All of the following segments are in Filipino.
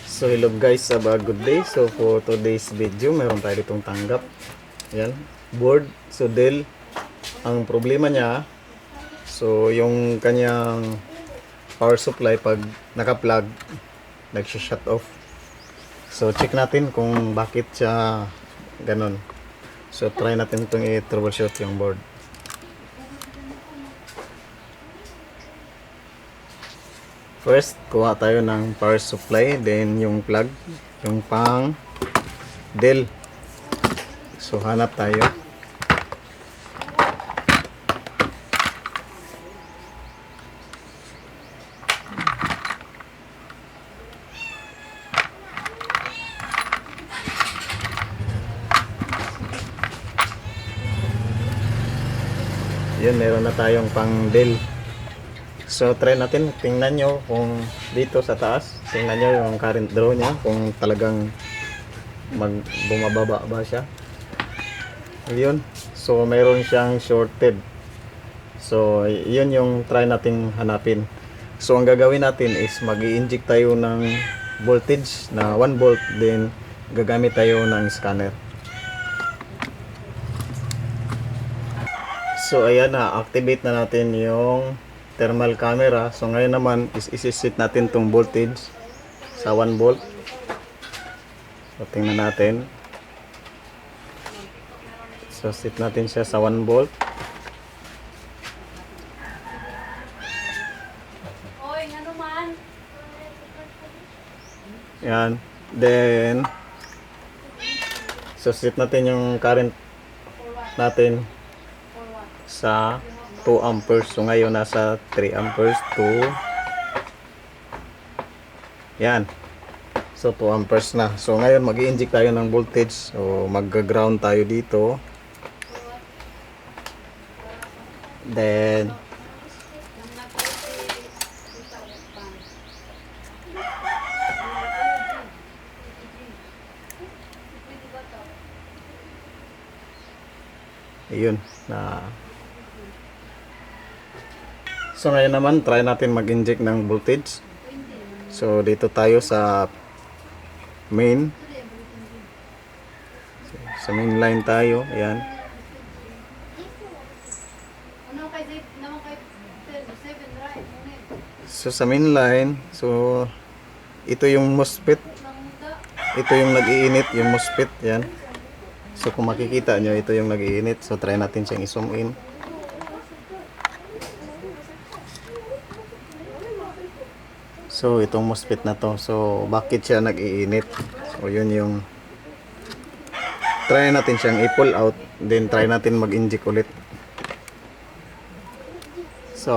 So hello guys, have a good day. So for today's video, meron tayo ditong tanggap. Yan, board. So Dell, ang problema niya, so yung kanyang power supply pag naka-plug, nag-shut off. So check natin kung bakit siya ganun. So try natin itong i-troubleshoot yung board. First, kuha tayo ng power supply, then yung plug, yung pang Dell. So hanap tayo. Yun, meron na tayong pang Dell. So try natin, tingnan nyo kung dito sa taas, tingnan nyo yung current draw nya, kung talagang bumababa ba siya. Ayun, so meron siyang shorted. So yun yung try nating hanapin. So ang gagawin natin is mag-i-inject tayo ng voltage na 1 volt, then gagamit tayo ng scanner. So ayan na, activate na natin yung thermal camera. So ngayon naman is isi-set natin tong voltage sa 1 volt. So tingnan natin. So set natin siya sa 1 volt. Yan. Then so set natin yung current natin sa 2 amperes. So ngayon nasa 3 amperes to yan. So 2 amperes na. So ngayon mag-i-inject tayo ng voltage. So mag-ground tayo dito. Then ayun na. So ngayon naman try natin mag-inject ng voltage. So dito tayo sa main. So, sa main line tayo, ayan. So sa main line, so ito yung MOSFET. Ito yung nag-iinit, yung MOSFET, yan. So kung makikita nyo, ito yung nag-iinit. So try natin siyang i-zoom in. So itong MOSFET na to, so bakit siya nag-iinit? So yun yung try natin siyang i-pull out, then try natin mag-inject ulit. So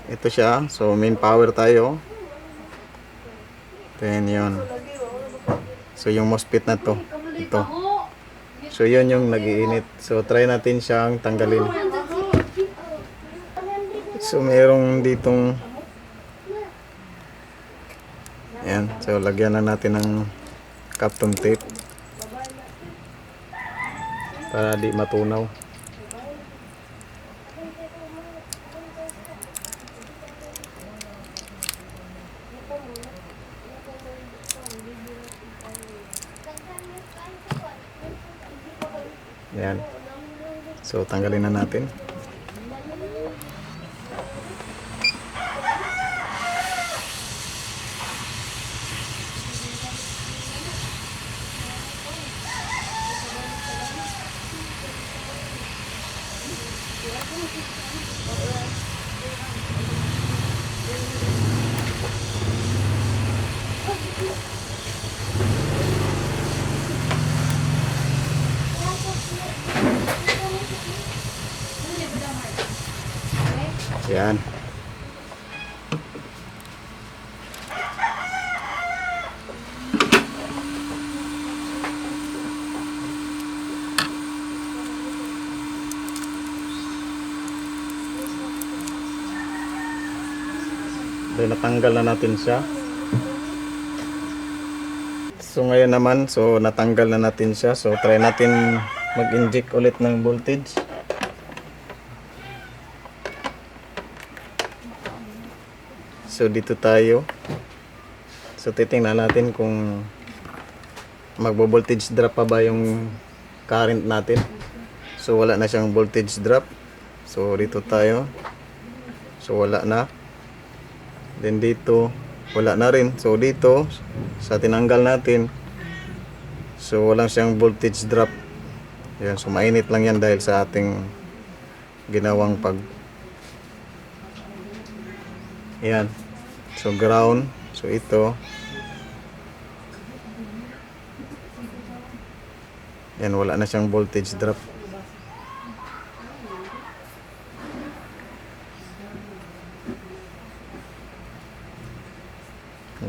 ito siya, so main power tayo. Then yun. So yung MOSFET na to, ito. So yun yung nag-iinit. So try natin siyang tanggalin. So mayroong ditong ayan, so lagyan na natin ng Kapton tape para di matunaw. Ayan. So tanggalin na natin. Yan. Then natanggal na natin siya. So ngayon naman, so natanggal na natin siya. So try natin mag-inject ulit ng voltage. So dito tayo So titingnan natin kung magbo-voltage drop pa ba yung current natin. So wala na siyang voltage drop. So dito tayo. So wala na. Then dito wala na rin. So dito sa tinanggal natin, so walang siyang voltage drop. Yan, so mainit lang yan dahil sa ating ginawang yan. So ground. So ito. Yan, wala na siyang voltage drop.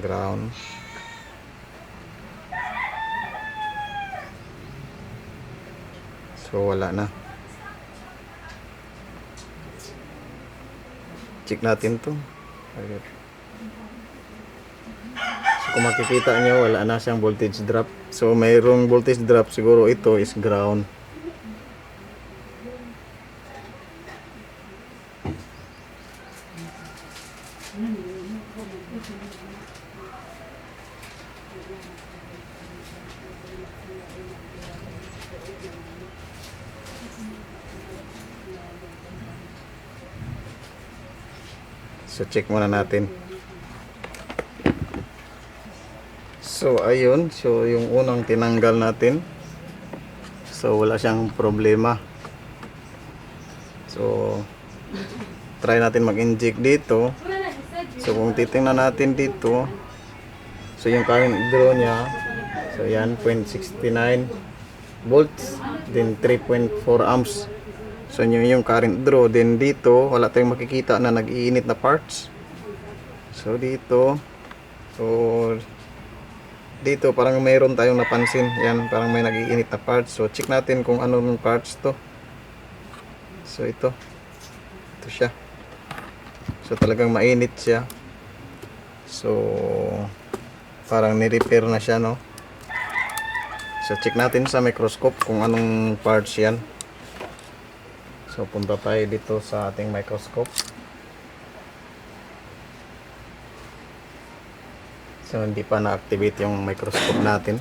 Ground. So wala na. Check natin to. So kung makikita nyo, wala na siyang voltage drop. So mayroong voltage drop, siguro ito is ground. So check muna natin. So ayun, so yung unang tinanggal natin, so wala siyang problema. So try natin mag-inject dito. So kung titingnan natin dito, so yung current draw niya, so yan 0.69 volts, then 3.4 amps. So yung current draw. Then dito wala tayong makikita na nag-iinit na parts. So dito, so dito parang mayroon tayong napansin. Yan, parang may nag-iinit na parts. So check natin kung anong parts to. So ito siya. So talagang mainit siya. So parang ni-repair na siya, no? So check natin sa microscope kung anong parts yan. So punta tayo dito sa ating microscope. So hindi pa na-activate yung microscope natin.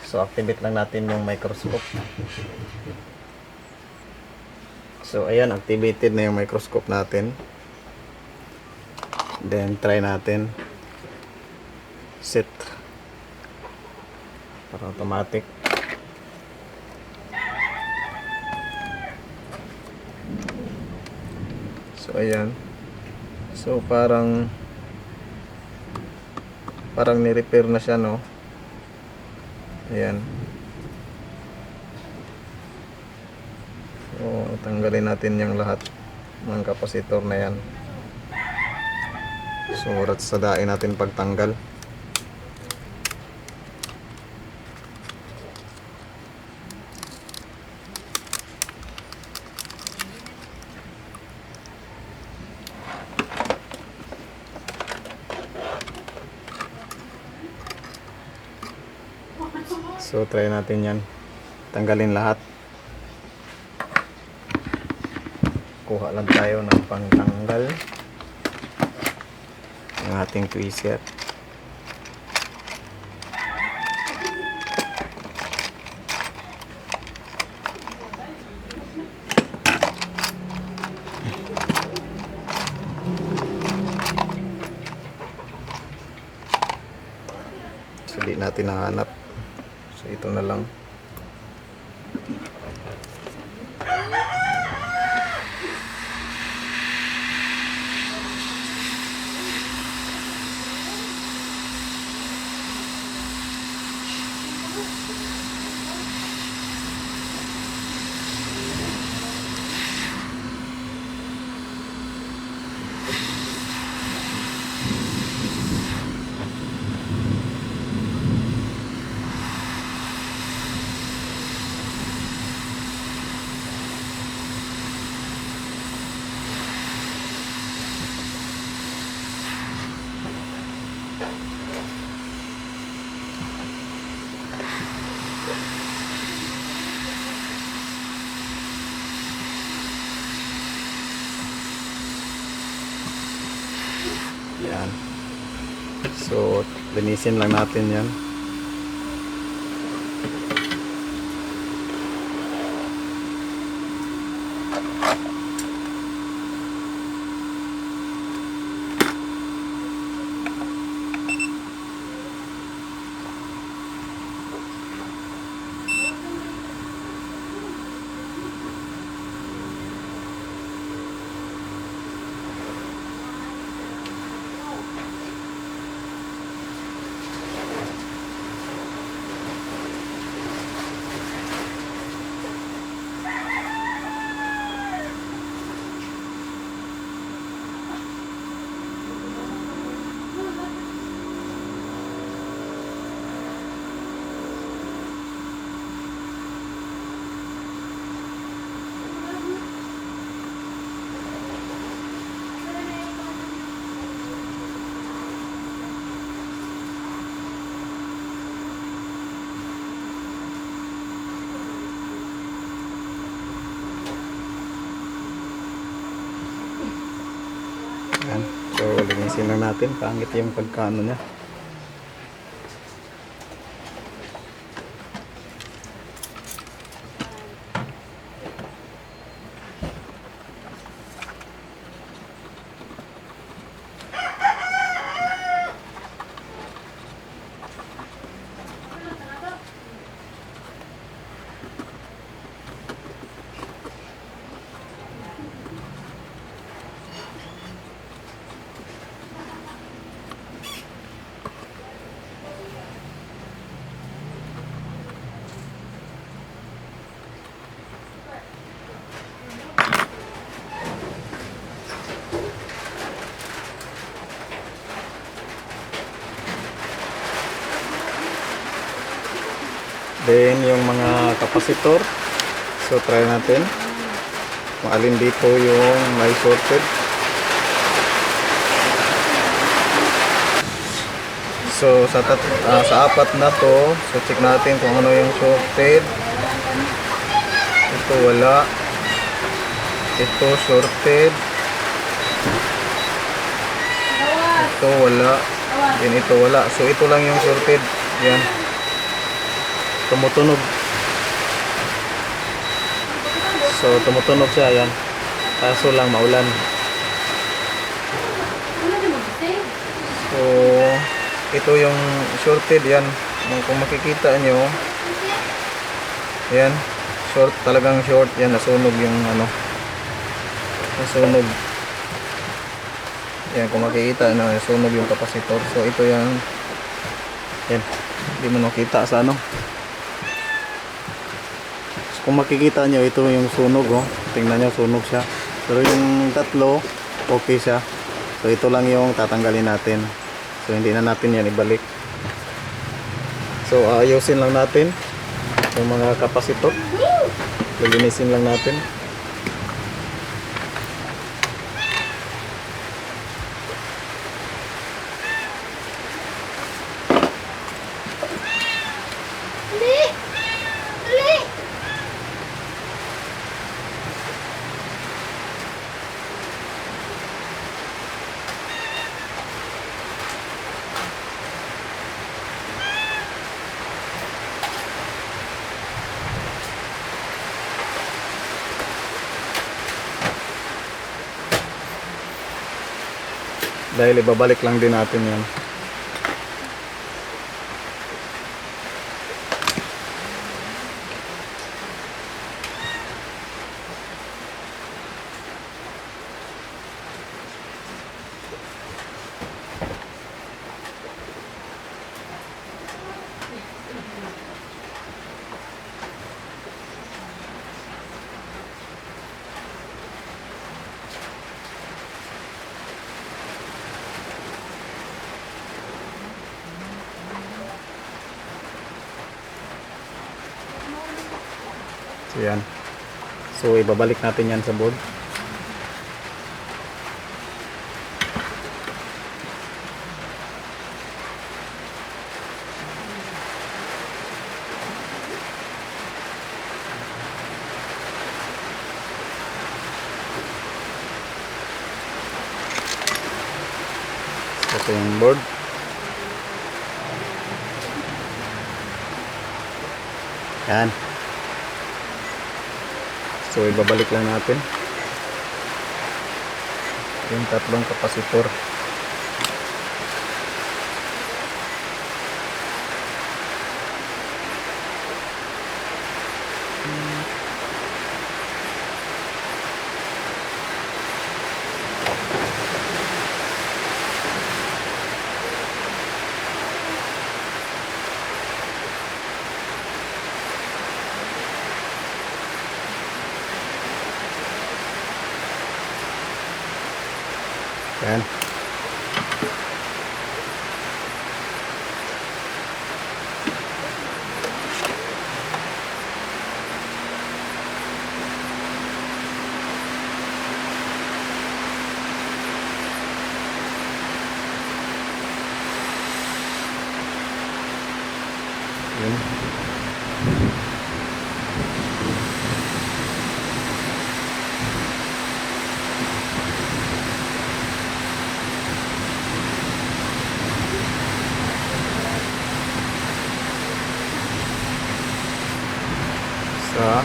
So activate lang natin yung microscope. So ayan, activated na yung microscope natin. Then try natin set para automatic. So ayan. So parang ni-repair na siya, no? Ayan. So tanggalin natin yung lahat ng kapasitor na yan. So ratsadain natin pagtanggal. So try natin yan. Tanggalin lahat. Kuha lang tayo ng pangtanggal ng ating tweezer. So di natin nahanap. So ito na lang. Yan. So, linisin lang natin yan. Yan. So, linisin lang natin. Pangit yung pagkaano niya. Then, yung mga kapasitor. So, try natin. Kung alin dito yung may shorted. So, sa apat na to, so check natin kung ano yung shorted. Ito wala. Ito shorted. Ito wala. Then ito wala. So, ito lang yung shorted. Yan. Tumutunog. So, tumutunog siya. Yan. Kaso lang maulan. So, ito yung shorted. Yan. Kung makikita nyo, yan. Short. Talagang short. Yan. Nasunog yung ano. Nasunog. Yan. Kung makikita, nasunog yung kapasitor. So, ito yung yan. Hindi mo nakita sa ano. Kung makikita nyo, ito yung sunog, oh. Tingnan nyo, sunog siya. Pero yung tatlo, okay siya. So, ito lang yung tatanggalin natin. So, hindi na natin yan ibalik. So, ayusin lang natin yung mga kapasitor. Lilinisin lang natin. Dahil ibabalik lang din natin yan. So yan. So ibabalik natin yan sa board. So ito yung board. Yan. So ibabalik lang natin yung tatlong kapasitor. Yan. Yan. Sa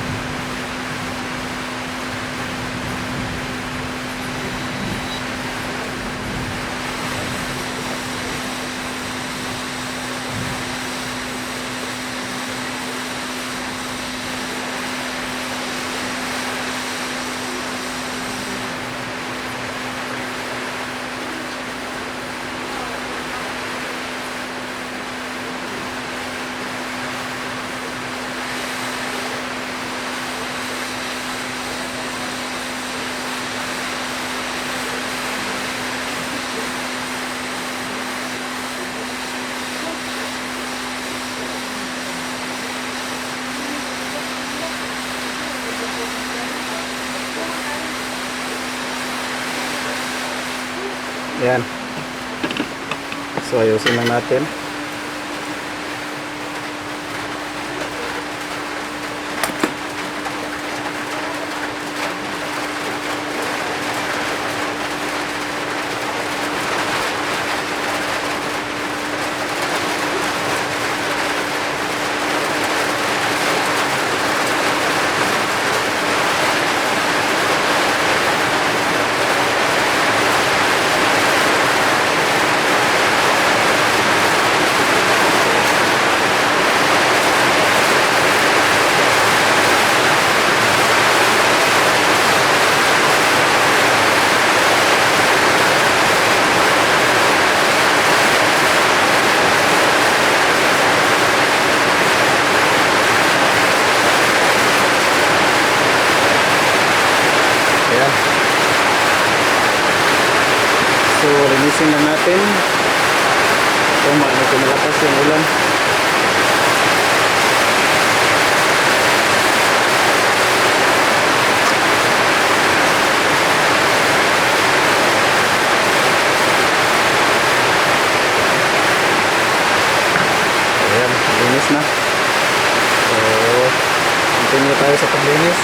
yan. So ayusin lang natin. Ayan. So linisin na natin. Kung medyo malakas yung ulan. Ayan, linis na. So continue tayo sa paglinis.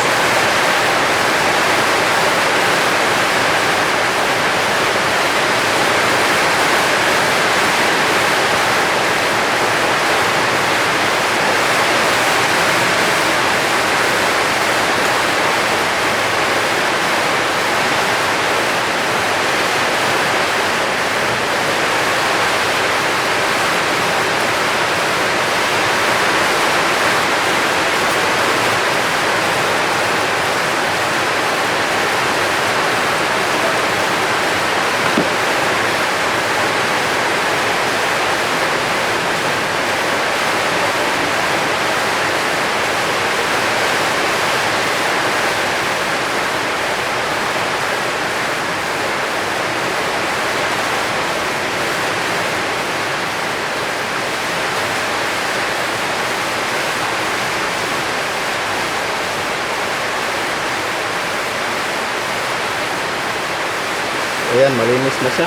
Ayan, malinis na siya.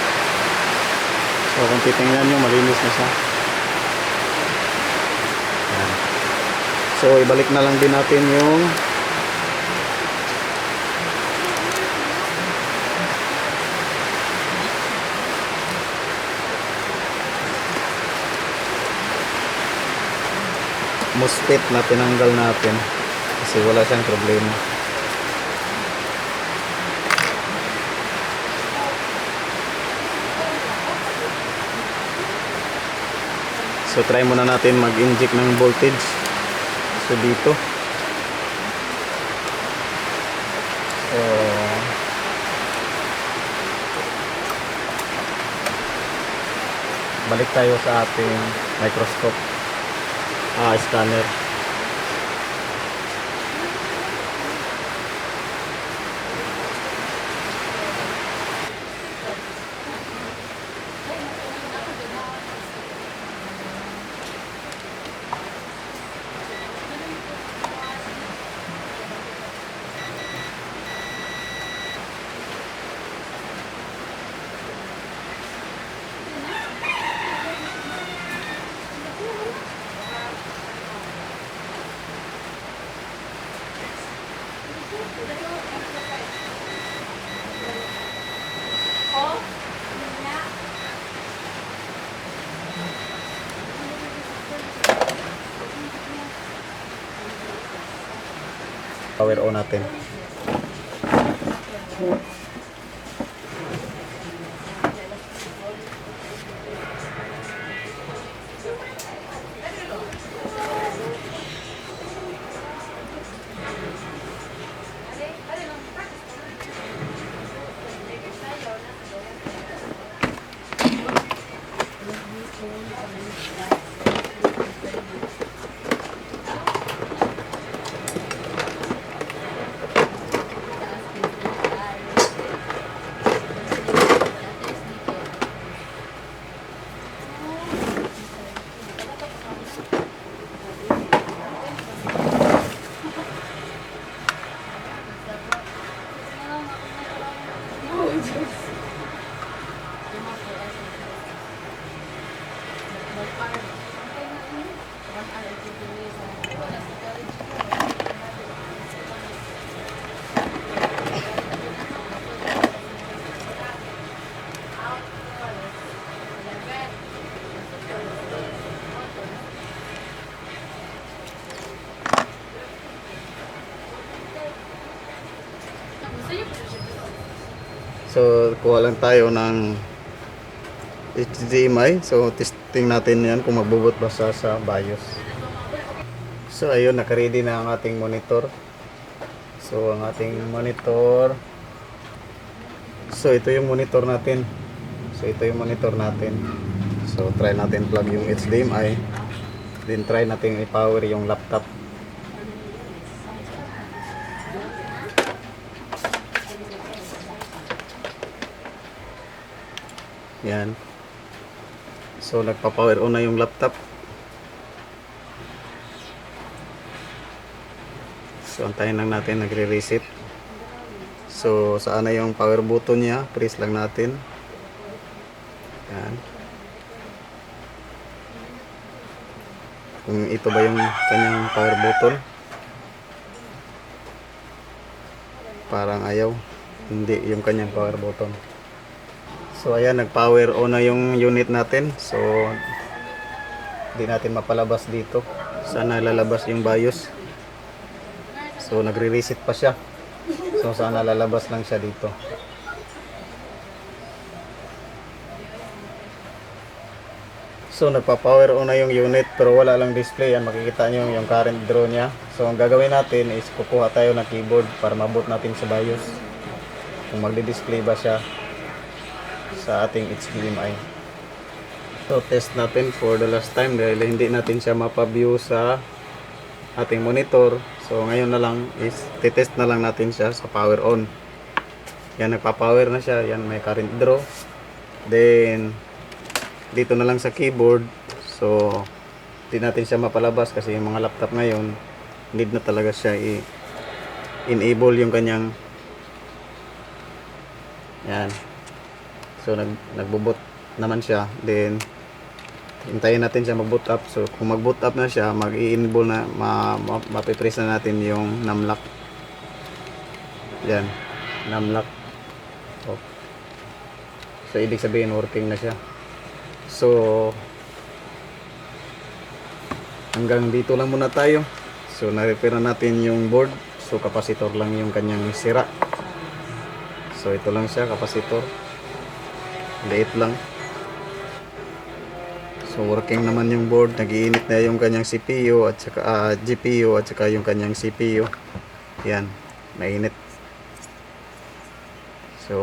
So kung titingnan nyo, malinis na siya. Ayan. So ibalik na lang din natin yung MOSFET na tinanggal natin kasi wala siyang problema. So try muna natin mag-inject ng voltage. So dito. So balik tayo sa ating microscope. Scanner. Power on natin. So kuha lang tayo ng HDMI. So testing natin yan kung magbubot ba sa BIOS. So ayun, naka-ready na ang ating monitor. So ang ating monitor, so ito yung monitor natin. So try natin plug yung HDMI. Then try natin i-power yung laptop. Yan. So nagpa-power on na yung laptop. So antayin lang natin, nagre-reset. So saan na yung power button niya, press lang natin. Yan. Kung ito ba yung kanyang power button. Parang ayaw. Hindi yung kanyang power button. So ayan, nag-power on na yung unit natin. So hindi natin mapalabas dito. Sana lalabas yung BIOS. So nagre-reset pa siya. So sana lalabas lang siya dito. So nagpa-power on na yung unit pero wala lang display. Yan, makikita nyo yung current draw niya. So ang gagawin natin is kukuha tayo ng keyboard para maboot natin sa BIOS. Kung magdi-display ba siya sa ating HDMI. So test natin for the last time dahil hindi natin siya mapa-view sa ating monitor. So ngayon na lang is titest na lang natin siya sa power on. Yan, nagpa-power na siya. Yan, may current draw. Then dito na lang sa keyboard. So hindi natin siya mapalabas kasi yung mga laptop ngayon need na talaga siya i-enable yung kanyang, yan. So nagbo-boot naman siya. Then hintayin natin siya mag-boot up. So kung mag-boot up na siya, mag-i-enable na, mapipress na natin yung numlock. Yan, numlock. Oh. So ibig sabihin working na siya. So hanggang dito lang muna tayo. So na-repair na natin yung board. So capacitor lang yung kanyang sira. So ito lang siya, capacitor. Liit lang. So working naman yung board, nagiinit na yung kanyang CPU at saka GPU at saka yung kanyang CPU. Yan, mainit. So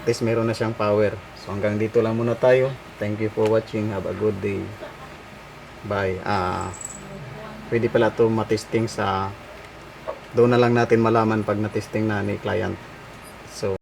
at least meron na siyang power. So hanggang dito lang muna tayo. Thank you for watching. Have a good day. Bye. Pwede pala ito matesting sa doon na lang natin malaman pag natesting na ni client. So